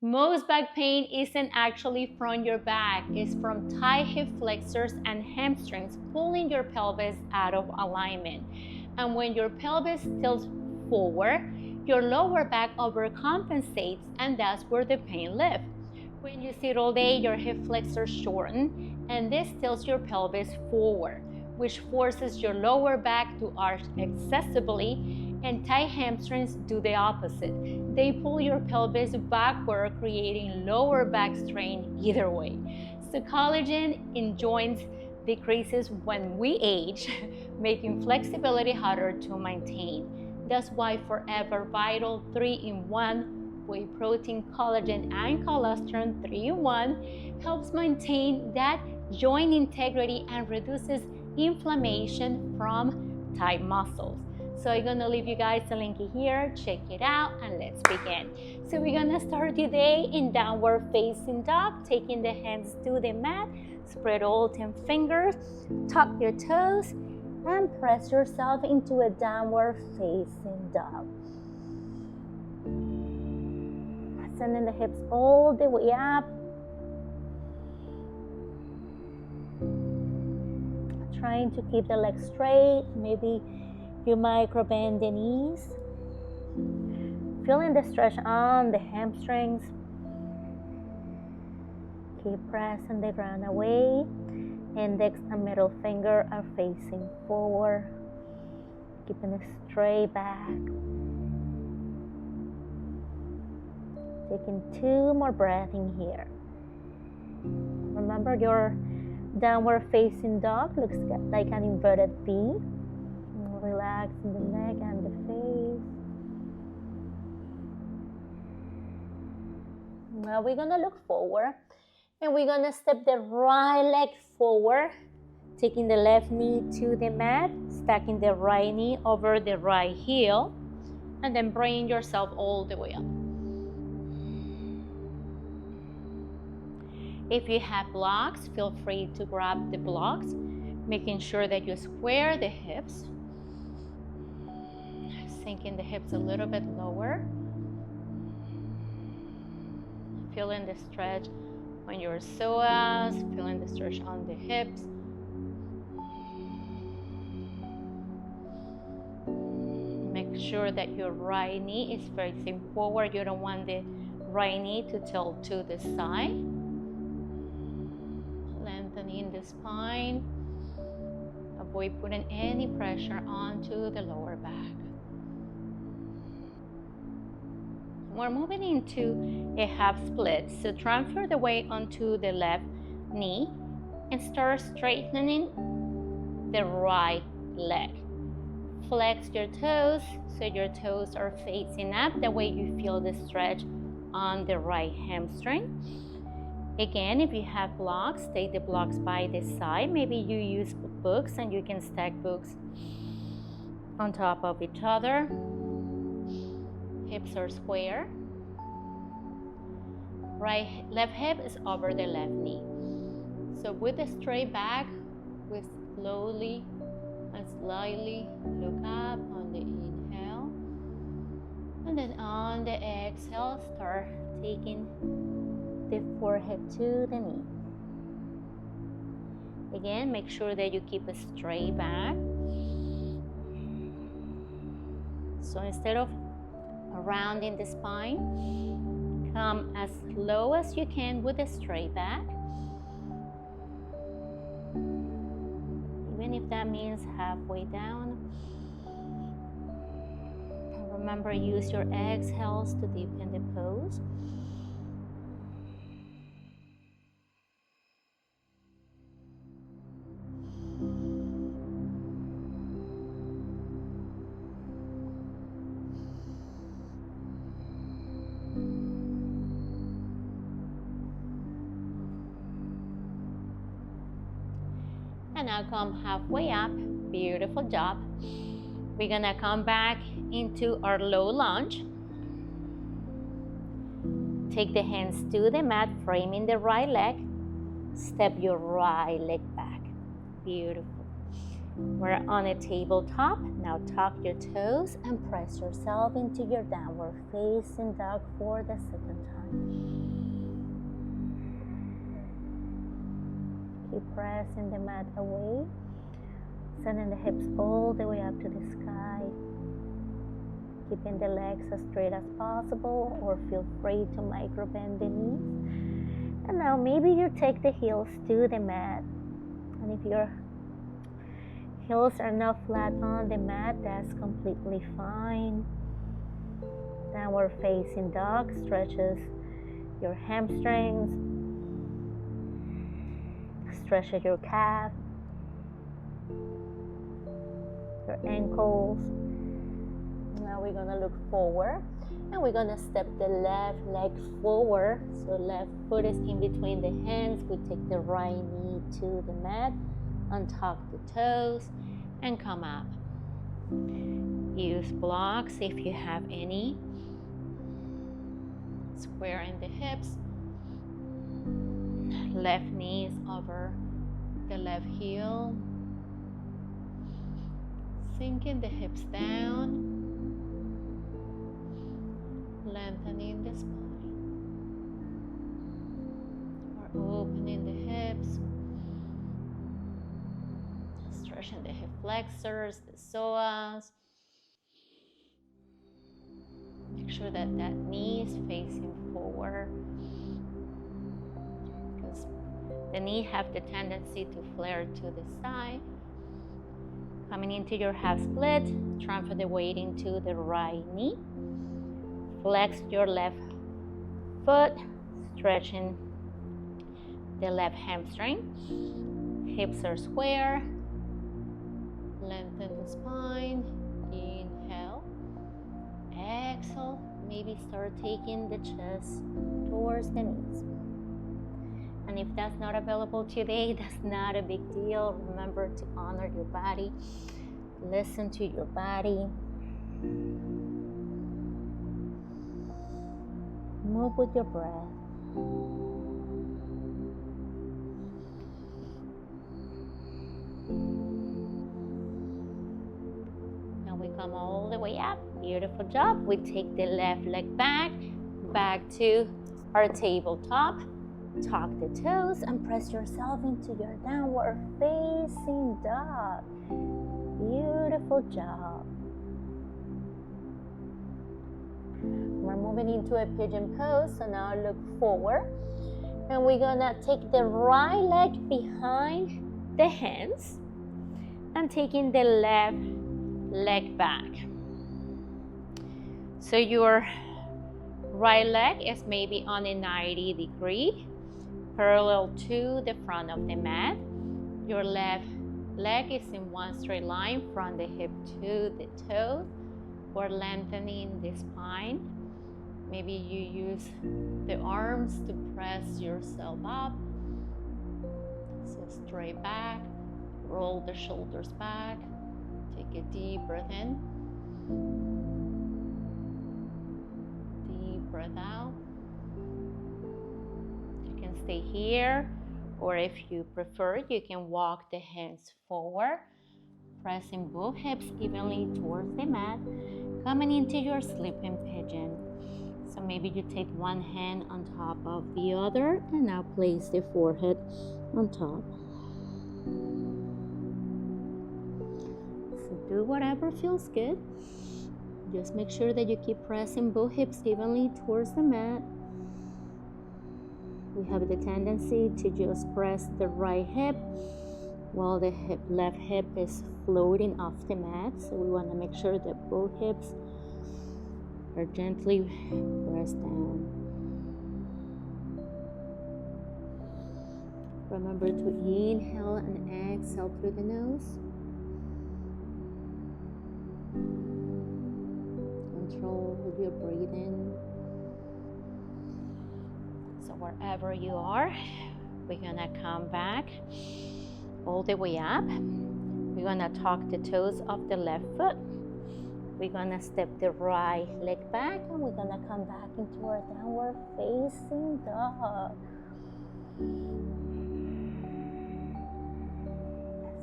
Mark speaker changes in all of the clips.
Speaker 1: Most back pain isn't actually from your back, it's from tight hip flexors and hamstrings pulling your pelvis out of alignment. And when your pelvis tilts forward, your lower back overcompensates, and that's where the pain lives. When you sit all day, your hip flexors shorten, and this tilts your pelvis forward, which forces your lower back to arch excessively, and tight hamstrings do the opposite. They pull your pelvis backward, creating lower back strain either way. So collagen in joints decreases when we age, making flexibility harder to maintain. That's why Forever Vital 3-in-1 whey protein, collagen, and cholesterol 3-in-1 helps maintain that joint integrity and reduces inflammation from tight muscles. So I'm gonna leave you guys a link here, check it out, and let's begin. So we're gonna start today in downward facing dog, taking the hands to the mat, spread all 10 fingers, tuck your toes, and press yourself into a downward facing dog. Sending the hips all the way up. Trying to keep the legs straight, maybe you micro bend the knees. Feeling the stretch on the hamstrings. Keep pressing the ground away. Index and middle finger are facing forward. Keeping it straight back. Taking 2 more breaths in here. Remember, your downward facing dog looks like an inverted V. Relax in the neck and the face. Now we're gonna look forward and we're gonna step the right leg forward, taking the left knee to the mat, stacking the right knee over the right heel, and then bringing yourself all the way up. If you have blocks, feel free to grab the blocks, making sure that you square the hips. Sinking the hips a little bit lower. Feeling the stretch on your psoas, feeling the stretch on the hips. Make sure that your right knee is facing forward. You don't want the right knee to tilt to the side. Lengthening the spine. Avoid putting any pressure onto the lower back. We're moving into a half split, so transfer the weight onto the left knee and start straightening the right leg. Flex your toes so your toes are facing up, that way you feel the stretch on the right hamstring. Again, if you have blocks, take the blocks by the side. Maybe you use books and you can stack books on top of each other. Hips are square. Left hip is over the left knee. So with a straight back, we slowly and slightly look up on the inhale. And then on the exhale, start taking the forehead to the knee. Again, make sure that you keep a straight back. So instead of rounding the spine, come as low as you can with a straight back. Even if that means halfway down. Remember, use your exhales to deepen the pose. And now come halfway up. Beautiful job. We're gonna come back into our low lunge. Take the hands to the mat, framing the right leg. Step your right leg back. Beautiful. We're on a tabletop. Now tuck your toes and press yourself into your downward facing dog for the second time.
Speaker 2: Keep pressing the mat away. Sending the hips all the way up to the sky. Keeping the legs as straight as possible, or feel free to micro bend the knees. And now maybe you take the heels to the mat. And if your heels are not flat on the mat, that's completely fine. Downward facing dog stretches your hamstrings, stretches your calf, your ankles. Now we're gonna look forward and we're gonna step the left leg forward. So left foot is in between the hands. We take the right knee to the mat, untuck the toes, and come up. Use blocks if you have any. Squaring the hips. Left knee is over the left heel. Sinking the hips down. Lengthening the spine. Or opening the hips. Stretching the hip flexors, the psoas. Make sure that that knee is facing forward, because the knee have the tendency to flare to the side. Coming into your half split, transfer the weight into the right knee. Flex your left foot, stretching the left hamstring. Hips are square. Lengthen the spine. Inhale. Exhale. Maybe start taking the chest towards the knees. And if that's not available today, that's not a big deal. Remember to honor your body. Listen to your body. Move with your breath. Now we come all the way up. Beautiful job. We take the left leg back to our tabletop. Tuck the toes and press yourself into your downward facing dog. Beautiful job. We're moving into a pigeon pose, so now look forward. And we're gonna take the right leg behind the hands and taking the left leg back. So your right leg is maybe on a 90 degree, parallel to the front of the mat. Your left leg is in one straight line from the hip to the toe. We're lengthening the spine. Maybe you use the arms to press yourself up. So straight back, roll the shoulders back. Take a deep breath in. Deep breath out. You can stay here, or if you prefer, you can walk the hands forward, pressing both hips evenly towards the mat, coming into your sleeping pigeon. So maybe you take one hand on top of the other and now place the forehead on top. So do whatever feels good. Just make sure that you keep pressing both hips evenly towards the mat. We have the tendency to just press the right hip while the left hip is floating off the mat. So we want to make sure that both hips are gently pressed down. Remember to inhale and exhale through the nose. Control your breathing. So wherever you are, we're gonna come back all the way up. We're gonna tuck the toes of the left foot. We're gonna step the right leg back and we're gonna come back into our downward facing dog.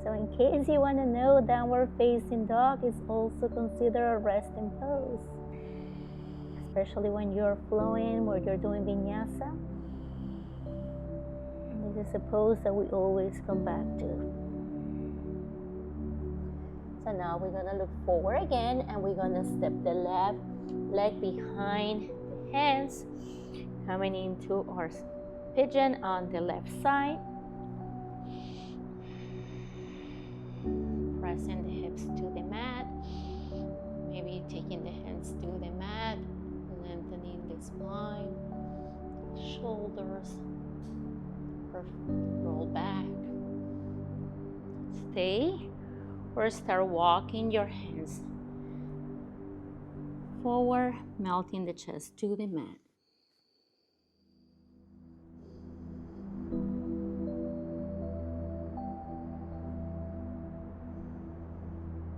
Speaker 2: So in case you want to know, downward facing dog is also considered a resting pose, especially when you're flowing or you're doing vinyasa. This is a pose that we always come back to. So now we're gonna look forward again, and we're gonna step the left leg behind the hands, coming into our pigeon on the left side. Pressing the hips to the mat. Maybe taking the hands to the mat, lengthening the spine, shoulders, roll back. Stay, or start walking your hands forward, melting the chest to the mat.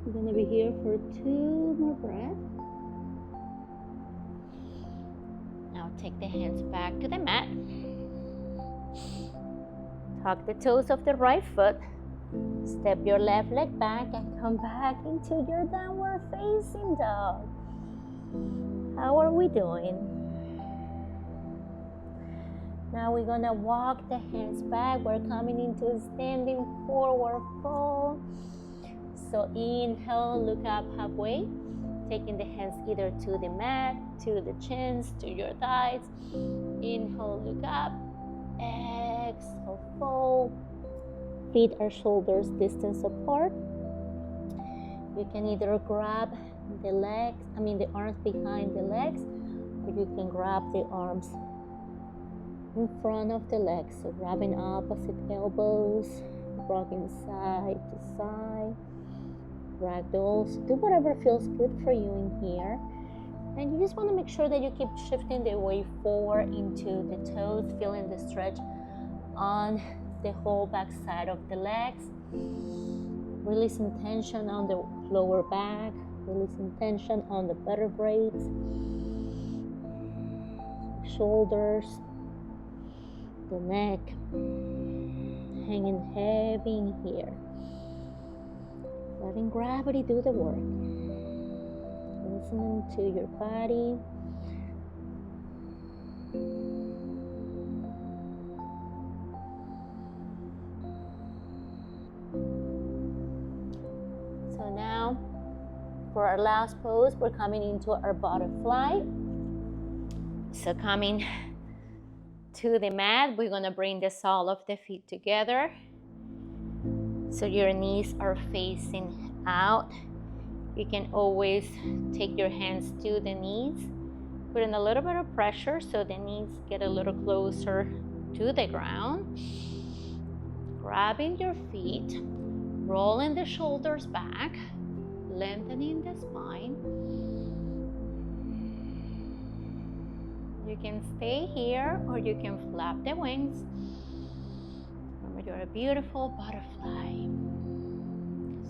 Speaker 2: We're going to be here for 2 more breaths. Now take the hands back to the mat. Tuck the toes of the right foot. Step your left leg back and come back into your downward facing dog. How are we doing? Now we're gonna walk the hands back. We're coming into a standing forward fold. So inhale, look up halfway. Taking the hands either to the mat, to the chins, to your thighs. Inhale, look up. Exhale, fold. Feet are shoulders distance apart. You can either grab the arms behind the legs, or you can grab the arms in front of the legs. So grabbing opposite elbows, rocking side to side, ragdolls. Do whatever feels good for you in here. And you just want to make sure that you keep shifting the weight forward into the toes, feeling the stretch on the whole back side of the legs. Releasing tension on the lower back, releasing tension on the vertebrae, shoulders, the neck, hanging heavy in here. Letting gravity do the work. Listening to your body. So now, for our last pose, we're coming into our butterfly. So coming to the mat, we're gonna bring the sole of the feet together. So your knees are facing out. You can always take your hands to the knees, put in a little bit of pressure so the knees get a little closer to the ground. Grabbing your feet, rolling the shoulders back, lengthening the spine. You can stay here or you can flap the wings. Remember, you're a beautiful butterfly.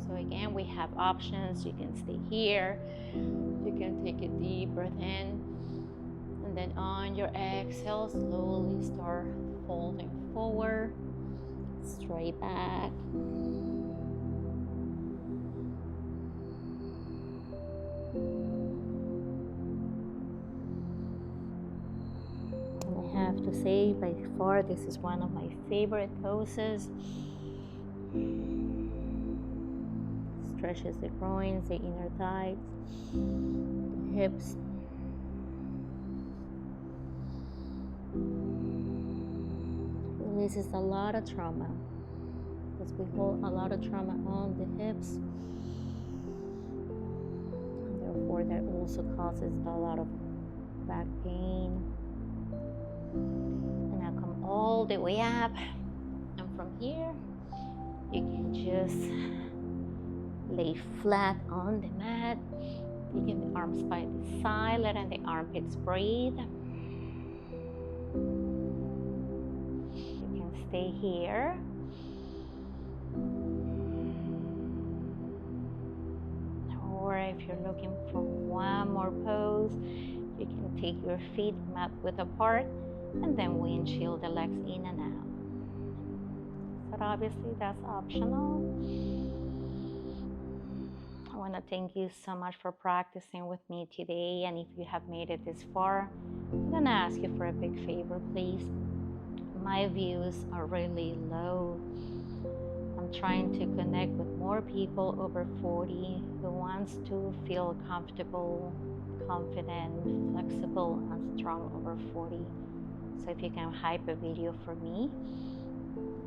Speaker 2: So again, we have options. You can stay here. You can take a deep breath in. And then on your exhale, slowly start folding forward, straight back. And I have to say, by far, this is one of my favorite poses. Stretches the groins, the inner thighs, the hips. Releases a lot of trauma, because we hold a lot of trauma on the hips, and therefore that also causes a lot of back pain. And now come all the way up, and from here you can just lay flat on the mat, taking the arms by the side, letting the armpits breathe. You can stay here. Or if you're looking for one more pose, you can take your feet mat width apart and then windshield the legs in and out. But obviously that's optional. I want to thank you so much for practicing with me today, and if you have made it this far, I'm going to ask you for a big favor, please. my views are really low. I'm trying to connect with more people over 40 who wants to feel comfortable, confident, flexible, and strong over 40. So if you can hype a video for me,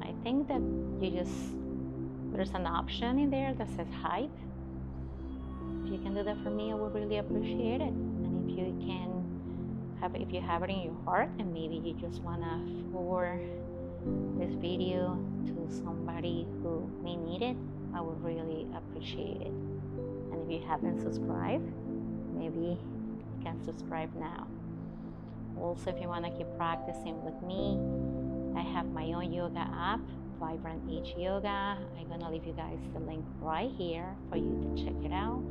Speaker 2: I think that there's an option in there that says hype. If you can do that for me, I would really appreciate it. And if you have it in your heart and maybe you just wanna forward this video to somebody who may need it, I would really appreciate it. And if you haven't subscribed, maybe you can subscribe now. Also, if you want to keep practicing with me, I have my own yoga app, Vibrant Age Yoga. I'm gonna leave you guys the link right here for you to check it out.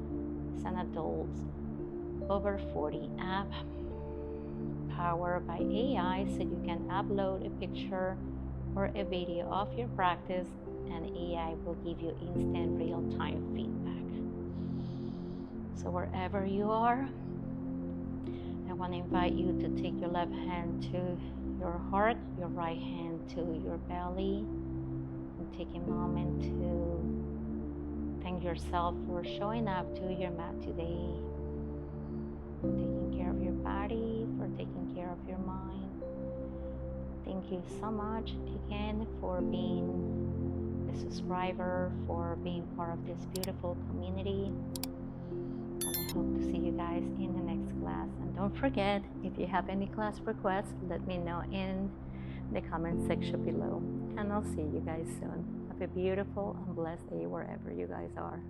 Speaker 2: It's an adults over 40 app powered by AI, so you can upload a picture or a video of your practice and AI will give you instant real-time feedback. So wherever you are, I want to invite you to take your left hand to your heart, your right hand to your belly, and take a moment to thank yourself for showing up to your mat today, for taking care of your body, for taking care of your mind. Thank you so much again for being a subscriber, for being part of this beautiful community. And I hope to see you guys in the next class. And don't forget, if you have any class requests, let me know in the comment section below. And I'll see you guys soon. Have a beautiful and blessed day wherever you guys are.